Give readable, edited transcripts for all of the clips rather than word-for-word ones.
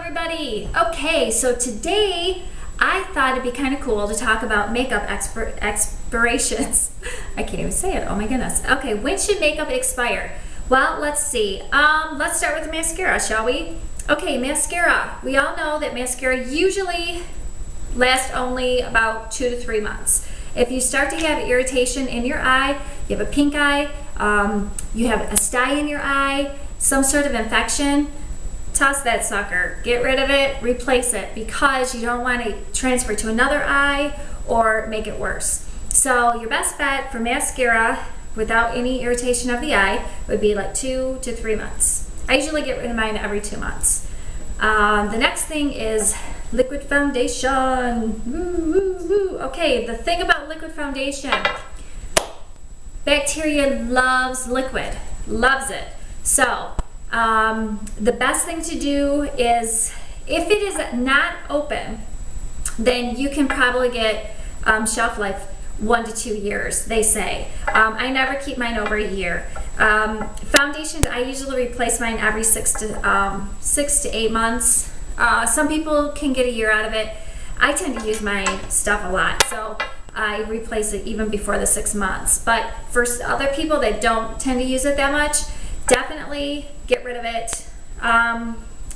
everybody. Okay, so today I thought it'd be kind of cool to talk about makeup expirations. I can't even say it. Oh my goodness. Okay, when should makeup expire? Well, let's see. Let's start with the mascara, shall we? Okay, mascara. We all know that mascara usually lasts only about 2 to 3 months. If you start to have irritation in your eye, you have a pink eye, you have a sty in your eye, some sort of infection, toss that sucker. Get rid of it, replace it, because you don't want to transfer to another eye or make it worse. So your best bet for mascara without any irritation of the eye would be like 2 to 3 months. I usually get rid of mine every 2 months. The next thing is liquid foundation. Woo, woo, woo. Okay, the thing about liquid foundation, bacteria loves liquid, loves it. So the best thing to do is, if it is not open, then you can probably get shelf life 1 to 2 years, they say. I never keep mine over a year. Foundations, I usually replace mine every 6 to 8 months. Some people can get a year out of it. I tend to use my stuff a lot, so I replace it even before the 6 months. But for other people that don't tend to use it that much, definitely get rid of it.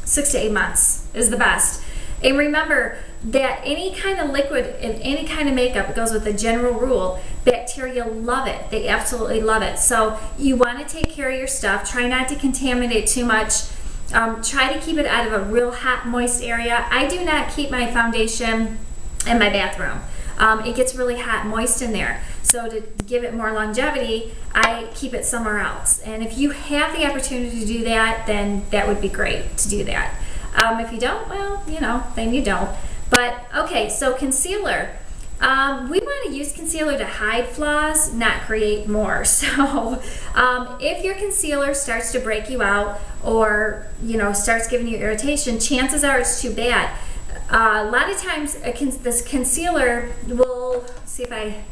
6 to 8 months is the best. And remember that any kind of liquid in any kind of makeup, it goes with the general rule, bacteria love it. They absolutely love it. So you want to take care of your stuff. Try not to contaminate too much. Try to keep it out of a real hot, moist area. I do not keep my foundation in my bathroom. It gets really hot and moist in there. So to give it more longevity, I keep it somewhere else. And if you have the opportunity to do that, then that would be great to do that. If you don't, well, you know, then you don't. But okay, so concealer. We want to use concealer to hide flaws, not create more. So if your concealer starts to break you out, or starts giving you irritation, chances are it's too bad. A lot of times this concealer will, see if I,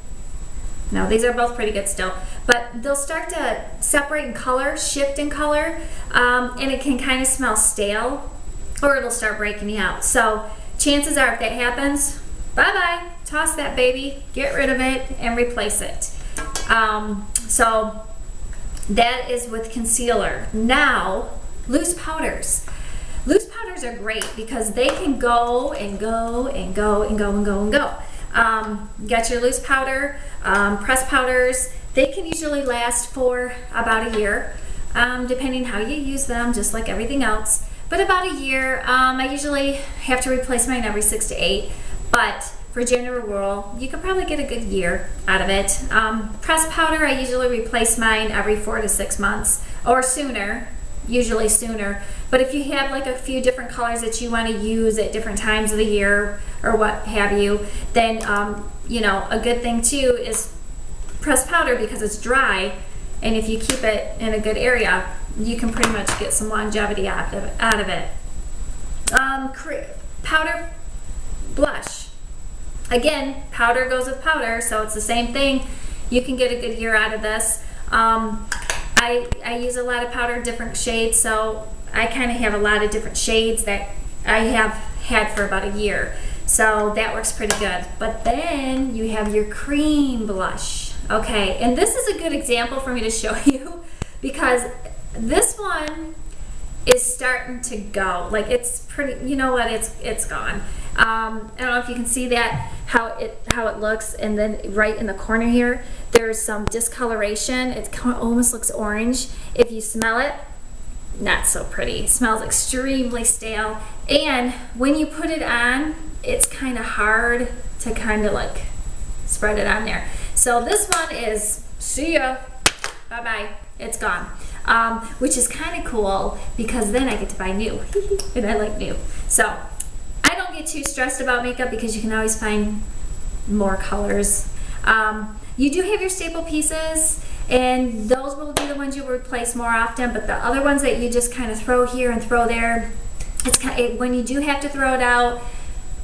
no, these are both pretty good still, but they'll start to separate in color, shift in color, and it can kind of smell stale, or it'll start breaking you out. So chances are, if that happens, bye-bye, toss that baby, get rid of it, and replace it. So that is with concealer. Now, loose powders. Loose powders are great because they can go and go and go and go and go and go. You got your loose powder, press powders. They can usually last for about a year, depending how you use them, just like everything else. But about a year. I usually have to replace mine every 6 to 8. But for general rule, you could probably get a good year out of it. Press powder, I usually replace mine every 4 to 6 months or sooner. Usually sooner. But if you have like a few different colors that you want to use at different times of the year or what have you, then a good thing too is press powder, because it's dry, and if you keep it in a good area, you can pretty much get some longevity out of it. Powder blush. Again, powder goes with powder, so it's the same thing. You can get a good year out of this. I use a lot of powder, different shades, so I kind of have a lot of different shades that I have had for about a year. So that works pretty good. But then you have your cream blush. Okay, and this is a good example for me to show you, because this one is starting to go. Like, it's pretty, you know what, it's gone. I don't know if you can see that, how it looks, and then right in the corner here, there's some discoloration. It almost looks orange. If you smell it, not so pretty. It smells extremely stale, and when you put it on, it's kind of hard to kind of like spread it on there. So this one is, see ya, bye-bye, it's gone. Which is kind of cool, because then I get to buy new, and I like new. So I don't get too stressed about makeup, because you can always find more colors. You do have your staple pieces, and those will be the ones you replace more often, but the other ones that you just kind of throw here and throw there, when you do have to throw it out,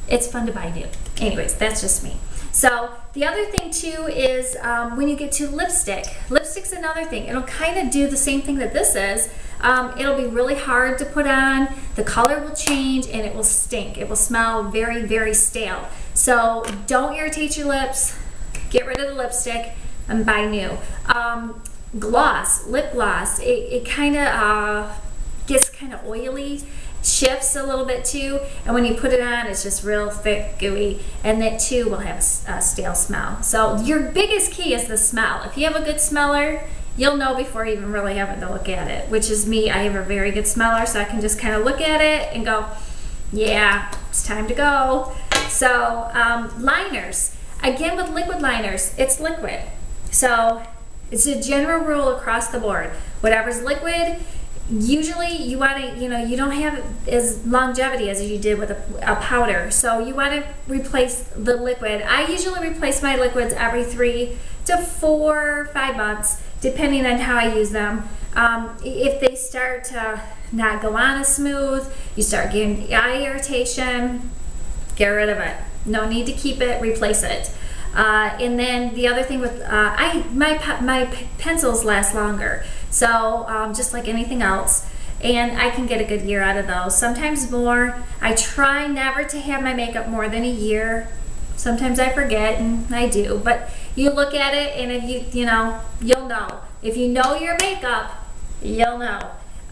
it's fun to buy new. Anyways, that's just me. So the other thing too is when you get to lipstick. Lipstick's another thing. It'll kind of do the same thing that this is, it'll be really hard to put on. The color will change and it will stink. It will smell very, very stale. So don't irritate your lips. Get rid of the lipstick and buy new. Gloss, lip gloss, it kind of gets kind of oily, shifts a little bit too, and when you put it on, it's just real thick, gooey, and that too will have a stale smell. So your biggest key is the smell. If you have a good smeller, you'll know before even really having to look at it, which is me. I have a very good smeller, so I can just kind of look at it and go, yeah, it's time to go. So liners, again with liquid liners, it's liquid. So it's a general rule across the board. Whatever's liquid, usually you want to, you don't have as longevity as you did with a powder. So you want to replace the liquid. I usually replace my liquids every 3 to 4 or 5 months, depending on how I use them. If they start to not go on as smooth, you start getting eye irritation, get rid of it. No need to keep it, replace it. And then the other thing with my pencils last longer, so just like anything else, and I can get a good year out of those, sometimes more. I try never to have my makeup more than a year. Sometimes I forget, and I do, but you look at it, and if you'll know. If you know your makeup, you'll know.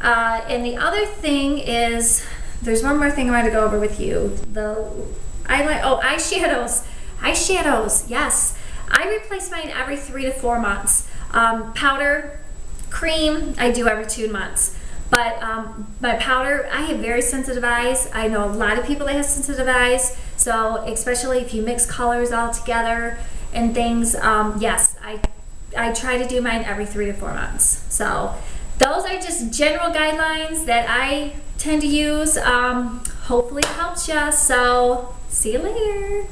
And the other thing is, there's one more thing I want to go over with you. Eyeshadows. Eyeshadows, yes. I replace mine every 3 to 4 months. Powder, cream, I do every 2 months. But my powder, I have very sensitive eyes. I know a lot of people that have sensitive eyes. So especially if you mix colors all together and things, yes, I try to do mine every 3 to 4 months. So those are just general guidelines that I tend to use. Hopefully it helps you. So see you later.